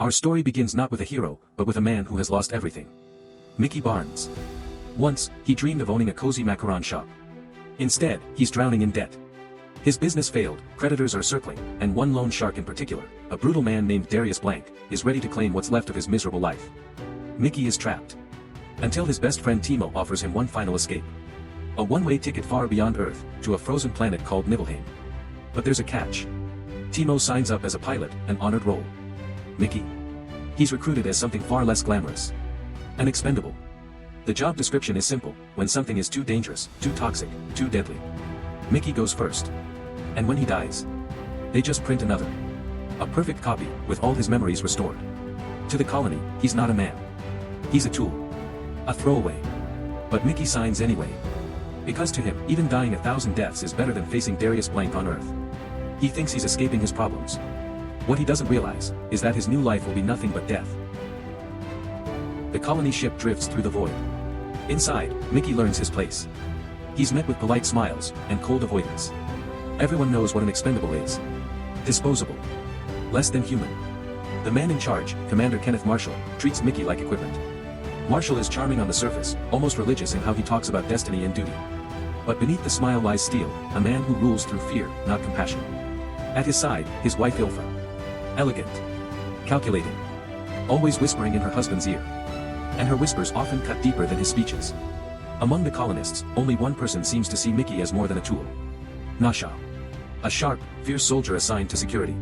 Our story begins not with a hero, but with a man who has lost everything. Mickey Barnes. Once, he dreamed of owning a cozy macaron shop. Instead, he's drowning in debt. His business failed, creditors are circling, and one lone shark in particular, a brutal man named Darius Blank, is ready to claim what's left of his miserable life. Mickey is trapped. Until his best friend Timo offers him one final escape. A one-way ticket far beyond Earth, to a frozen planet called Niflheim. But there's a catch. Timo signs up as a pilot, an honored role. Mickey? He's recruited as something far less glamorous. An expendable. The job description is simple: when something is too dangerous, too toxic, too deadly. Mickey goes first. And when he dies, they just print another. A perfect copy, with all his memories restored. To the colony, he's not a man. He's a tool. A throwaway. But Mickey signs anyway. Because to him, even dying 1,000 deaths is better than facing Darius Blank on Earth. He thinks he's escaping his problems. What he doesn't realize, is that his new life will be nothing but death. The colony ship drifts through the void. Inside, Mickey learns his place. He's met with polite smiles, and cold avoidance. Everyone knows what an expendable is. Disposable. Less than human. The man in charge, Commander Kenneth Marshall, treats Mickey like equipment. Marshall is charming on the surface, almost religious in how he talks about destiny and duty. But beneath the smile lies steel, a man who rules through fear, not compassion. At his side, his wife Ylfa. Elegant. Calculating. Always whispering in her husband's ear. And her whispers often cut deeper than his speeches. Among the colonists, only one person seems to see Mickey as more than a tool. Nasha. A sharp, fierce soldier assigned to security.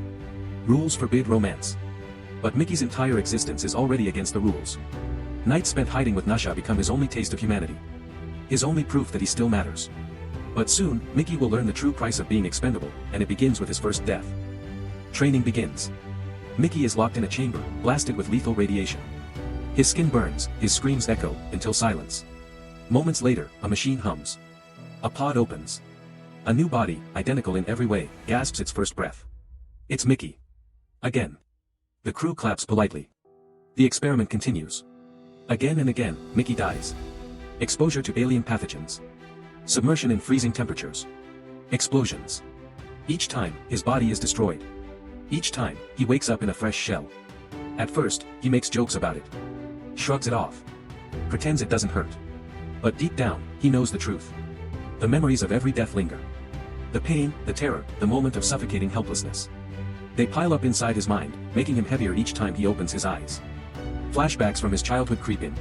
Rules forbid romance. But Mickey's entire existence is already against the rules. Nights spent hiding with Nasha become his only taste of humanity. His only proof that he still matters. But soon, Mickey will learn the true price of being expendable, and it begins with his first death. Training begins. Mickey is locked in a chamber, blasted with lethal radiation. His skin burns, his screams echo, until silence. Moments later, a machine hums. A pod opens. A new body, identical in every way, gasps its first breath. It's Mickey. Again. The crew claps politely. The experiment continues. Again and again, Mickey dies. Exposure to alien pathogens. Submersion in freezing temperatures. Explosions. Each time, his body is destroyed. Each time, he wakes up in a fresh shell. At first, he makes jokes about it. Shrugs it off. Pretends it doesn't hurt. But deep down, he knows the truth. The memories of every death linger. The pain, the terror, the moment of suffocating helplessness. They pile up inside his mind, making him heavier each time he opens his eyes. Flashbacks from his childhood creep in.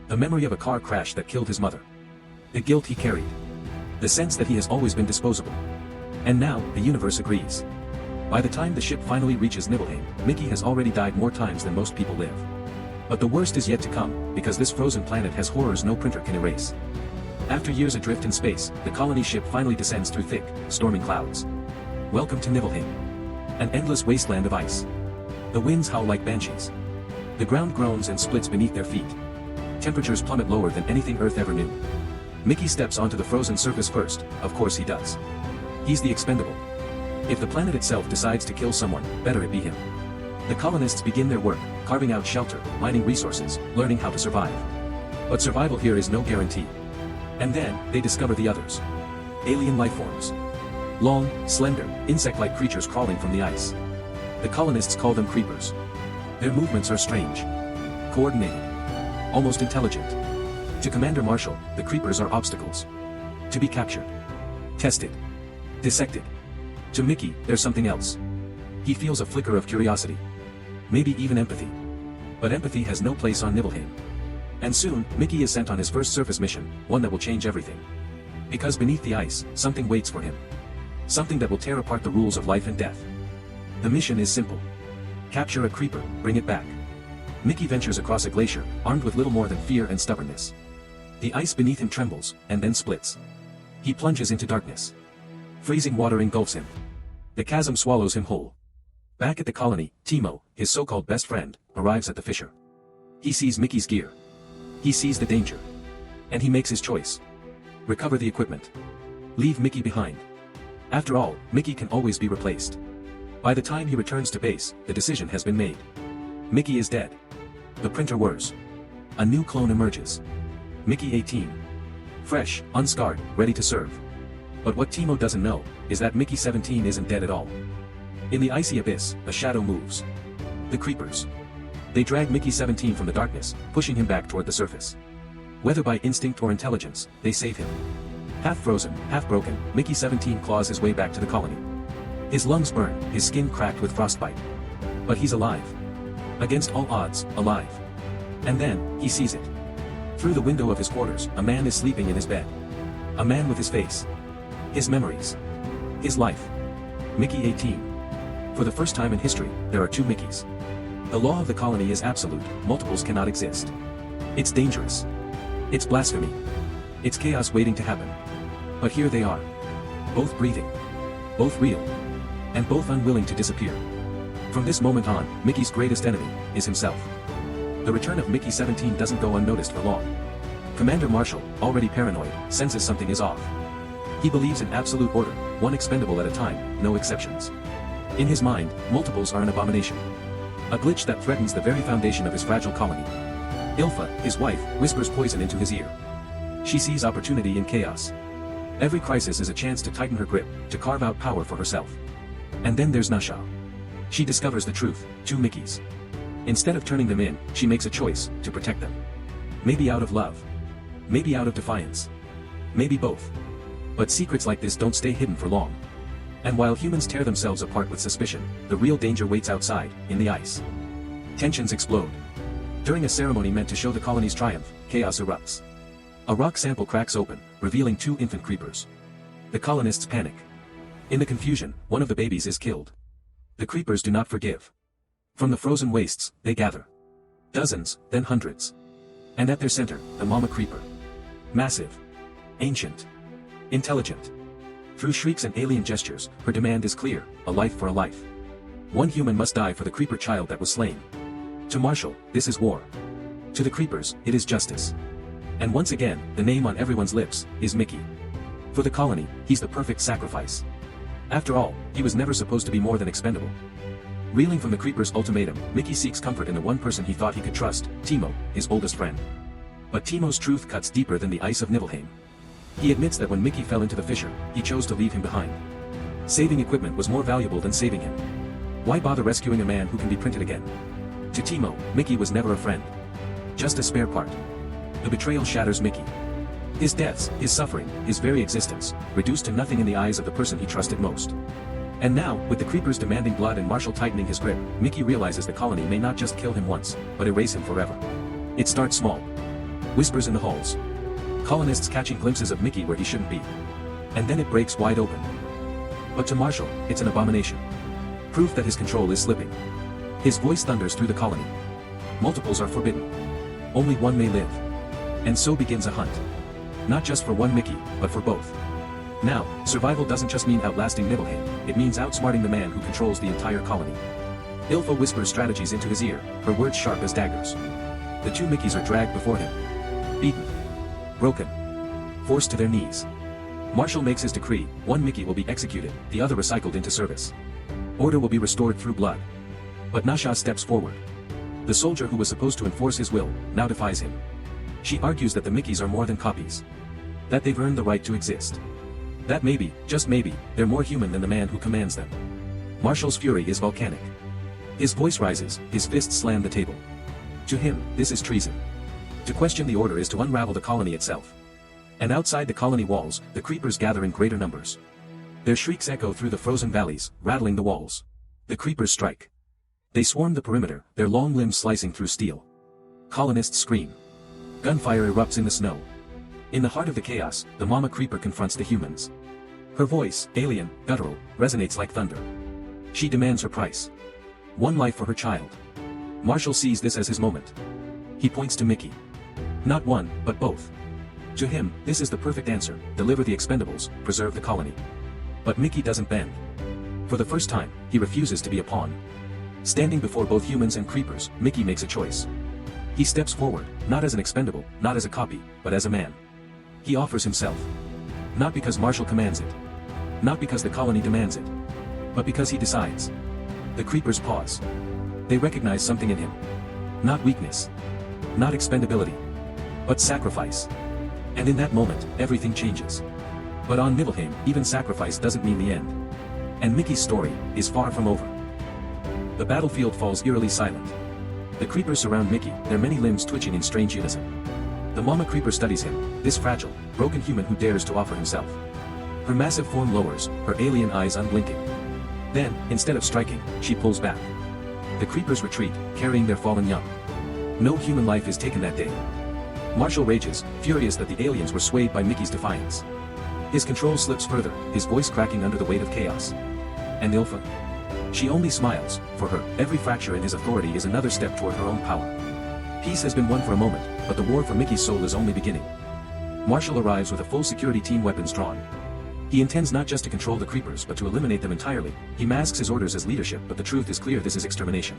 The memory of a car crash that killed his mother. The guilt he carried. The sense that he has always been disposable. And now, the universe agrees. By the time the ship finally reaches Niflheim, Mickey has already died more times than most people live. But the worst is yet to come, because this frozen planet has horrors no printer can erase. After years adrift in space, the colony ship finally descends through thick, storming clouds. Welcome to Niflheim. An endless wasteland of ice. The winds howl like banshees. The ground groans and splits beneath their feet. Temperatures plummet lower than anything Earth ever knew. Mickey steps onto the frozen surface first, of course he does. He's the expendable. If the planet itself decides to kill someone, better it be him. The colonists begin their work, carving out shelter, mining resources, learning how to survive. But survival here is no guarantee. And then, they discover the others. Alien lifeforms. Long, slender, insect-like creatures crawling from the ice. The colonists call them creepers. Their movements are strange. Coordinated. Almost intelligent. To Commander Marshall, the creepers are obstacles. To be captured. Tested. Dissected. To Mickey, there's something else. He feels a flicker of curiosity. Maybe even empathy. But empathy has no place on Niflheim. And soon, Mickey is sent on his first surface mission, one that will change everything. Because beneath the ice, something waits for him. Something that will tear apart the rules of life and death. The mission is simple. Capture a creeper, bring it back. Mickey ventures across a glacier, armed with little more than fear and stubbornness. The ice beneath him trembles, and then splits. He plunges into darkness. Freezing water engulfs him. The chasm swallows him whole. Back at the colony, Timo, his so-called best friend, arrives at the fissure. He sees Mickey's gear. He sees the danger. And he makes his choice. Recover the equipment. Leave Mickey behind. After all, Mickey can always be replaced. By the time he returns to base, the decision has been made. Mickey is dead. The printer whirs. A new clone emerges. Mickey 18. Fresh, unscarred, ready to serve. But what Timo doesn't know, is that Mickey 17 isn't dead at all. In the icy abyss, a shadow moves. The creepers. They drag Mickey 17 from the darkness, pushing him back toward the surface. Whether by instinct or intelligence, they save him. Half frozen, half broken, Mickey 17 claws his way back to the colony. His lungs burn, his skin cracked with frostbite. But he's alive. Against all odds, alive. And then, he sees it. Through the window of his quarters, a man is sleeping in his bed. A man with his face. His memories. His life. Mickey 18. For the first time in history, there are two Mickeys. The law of the colony is absolute, multiples cannot exist. It's dangerous. It's blasphemy. It's chaos waiting to happen. But here they are. Both breathing. Both real. And both unwilling to disappear. From this moment on, Mickey's greatest enemy is himself. The return of Mickey 17 doesn't go unnoticed for long. Commander Marshall, already paranoid, senses something is off. He believes in absolute order, one expendable at a time, no exceptions. In his mind, multiples are an abomination. A glitch that threatens the very foundation of his fragile colony. Ylfa, his wife, whispers poison into his ear. She sees opportunity in chaos. Every crisis is a chance to tighten her grip, to carve out power for herself. And then there's Nasha. She discovers the truth, two Mickeys. Instead of turning them in, she makes a choice, to protect them. Maybe out of love. Maybe out of defiance. Maybe both. But secrets like this don't stay hidden for long. And while humans tear themselves apart with suspicion, the real danger waits outside, in the ice. Tensions explode. During a ceremony meant to show the colony's triumph, chaos erupts. A rock sample cracks open, revealing two infant creepers. The colonists panic. In the confusion, one of the babies is killed. The creepers do not forgive. From the frozen wastes, they gather. Dozens, then hundreds. And at their center, the mama creeper. Massive. Ancient. Intelligent. Through shrieks and alien gestures, her demand is clear, a life for a life. One human must die for the creeper child that was slain. To Marshall, this is war. To the creepers, it is justice. And once again, the name on everyone's lips, is Mickey. For the colony, he's the perfect sacrifice. After all, he was never supposed to be more than expendable. Reeling from the creeper's ultimatum, Mickey seeks comfort in the one person he thought he could trust, Timo, his oldest friend. But Timo's truth cuts deeper than the ice of Niflheim. He admits that when Mickey fell into the fissure, he chose to leave him behind. Saving equipment was more valuable than saving him. Why bother rescuing a man who can be printed again? To Timo, Mickey was never a friend. Just a spare part. The betrayal shatters Mickey. His deaths, his suffering, his very existence, reduced to nothing in the eyes of the person he trusted most. And now, with the creepers demanding blood and Marshall tightening his grip, Mickey realizes the colony may not just kill him once, but erase him forever. It starts small. Whispers in the halls. Colonists catching glimpses of Mickey where he shouldn't be. And then it breaks wide open. But to Marshall, it's an abomination. Proof that his control is slipping. His voice thunders through the colony. Multiples are forbidden. Only one may live. And so begins a hunt. Not just for one Mickey, but for both. Now, survival doesn't just mean outlasting Niflheim, it means outsmarting the man who controls the entire colony. Ylfa whispers strategies into his ear, her words sharp as daggers. The two Mickeys are dragged before him. Beaten. Broken. Forced to their knees. Marshall makes his decree, one Mickey will be executed, the other recycled into service. Order will be restored through blood. But Nasha steps forward. The soldier who was supposed to enforce his will, now defies him. She argues that the Mickeys are more than copies. That they've earned the right to exist. That maybe, just maybe, they're more human than the man who commands them. Marshall's fury is volcanic. His voice rises, his fists slam the table. To him, this is treason. To question the order is to unravel the colony itself. And outside the colony walls, the creepers gather in greater numbers. Their shrieks echo through the frozen valleys, rattling the walls. The creepers strike. They swarm the perimeter, their long limbs slicing through steel. Colonists scream. Gunfire erupts in the snow. In the heart of the chaos, the mama creeper confronts the humans. Her voice, alien, guttural, resonates like thunder. She demands her price. One life for her child. Marshall sees this as his moment. He points to Mickey. Not one, but both. To him, this is the perfect answer, deliver the expendables, preserve the colony. But Mickey doesn't bend. For the first time, he refuses to be a pawn. Standing before both humans and creepers, Mickey makes a choice. He steps forward, not as an expendable, not as a copy, but as a man. He offers himself. Not because Marshall commands it. Not because the colony demands it. But because he decides. The creepers pause. They recognize something in him. Not weakness. Not expendability. But sacrifice. And in that moment, everything changes. But on Niflheim, even sacrifice doesn't mean the end. And Mickey's story is far from over. The battlefield falls eerily silent. The creepers surround Mickey, their many limbs twitching in strange unison. The mama creeper studies him, this fragile, broken human who dares to offer himself. Her massive form lowers, her alien eyes unblinking. Then, instead of striking, she pulls back. The creepers retreat, carrying their fallen young. No human life is taken that day. Marshall rages, furious that the aliens were swayed by Mickey's defiance. His control slips further, his voice cracking under the weight of chaos. And Ylfa? She only smiles, for her, every fracture in his authority is another step toward her own power. Peace has been won for a moment, but the war for Mickey's soul is only beginning. Marshall arrives with a full security team, weapons drawn. He intends not just to control the creepers but to eliminate them entirely. He masks his orders as leadership, but the truth is clear: this is extermination.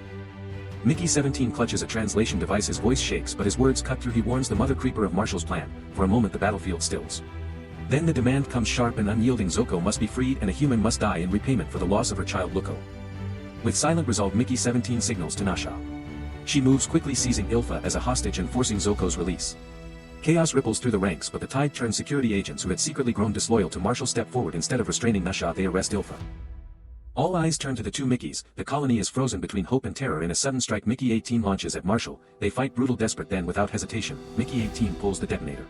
Mickey 17 clutches a translation device, his voice shakes but his words cut through. He warns the mother creeper of Marshall's plan. For a moment the battlefield stills. Then the demand comes, sharp and unyielding: Zoko must be freed and a human must die in repayment for the loss of her child Luko. With silent resolve, Mickey 17 signals to Nasha. She moves quickly, seizing Ylfa as a hostage and forcing Zoko's release. Chaos ripples through the ranks, but the tide turns. Security agents who had secretly grown disloyal to Marshall step forward. Instead of restraining Nasha, they arrest Ylfa. All eyes turn to the two Mickeys. The colony is frozen between hope and terror. In a sudden strike, Mickey 18 launches at Marshall. They fight, brutal, desperate. Then without hesitation, Mickey 18 pulls the detonator.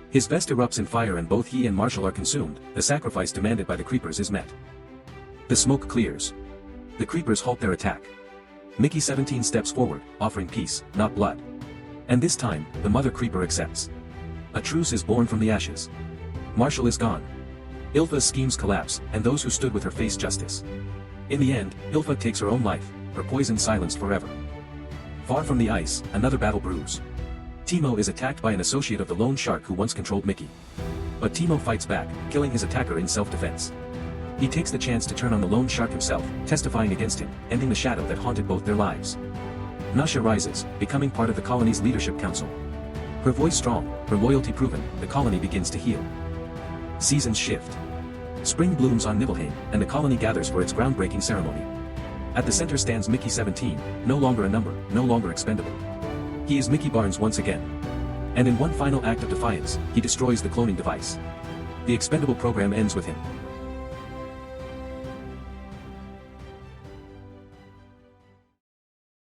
His vest erupts in fire and both he and Marshall are consumed. The sacrifice demanded by the creepers is met. The smoke clears. The creepers halt their attack. Mickey 17 steps forward, offering peace, not blood. And this time, the mother creeper accepts. A truce is born from the ashes. Marshall is gone. Ylfa's schemes collapse, and those who stood with her face justice. In the end, Ylfa takes her own life, her poison silenced forever. Far from the ice, another battle brews. Timo is attacked by an associate of the lone shark who once controlled Mickey. But Timo fights back, killing his attacker in self-defense. He takes the chance to turn on the lone shark himself, testifying against him, ending the shadow that haunted both their lives. Nasha rises, becoming part of the colony's leadership council. Her voice strong, her loyalty proven, the colony begins to heal. Seasons shift. Spring blooms on Niflheim, and the colony gathers for its groundbreaking ceremony. At the center stands Mickey 17, no longer a number, no longer expendable. He is Mickey Barnes once again. And in one final act of defiance, he destroys the cloning device. The expendable program ends with him.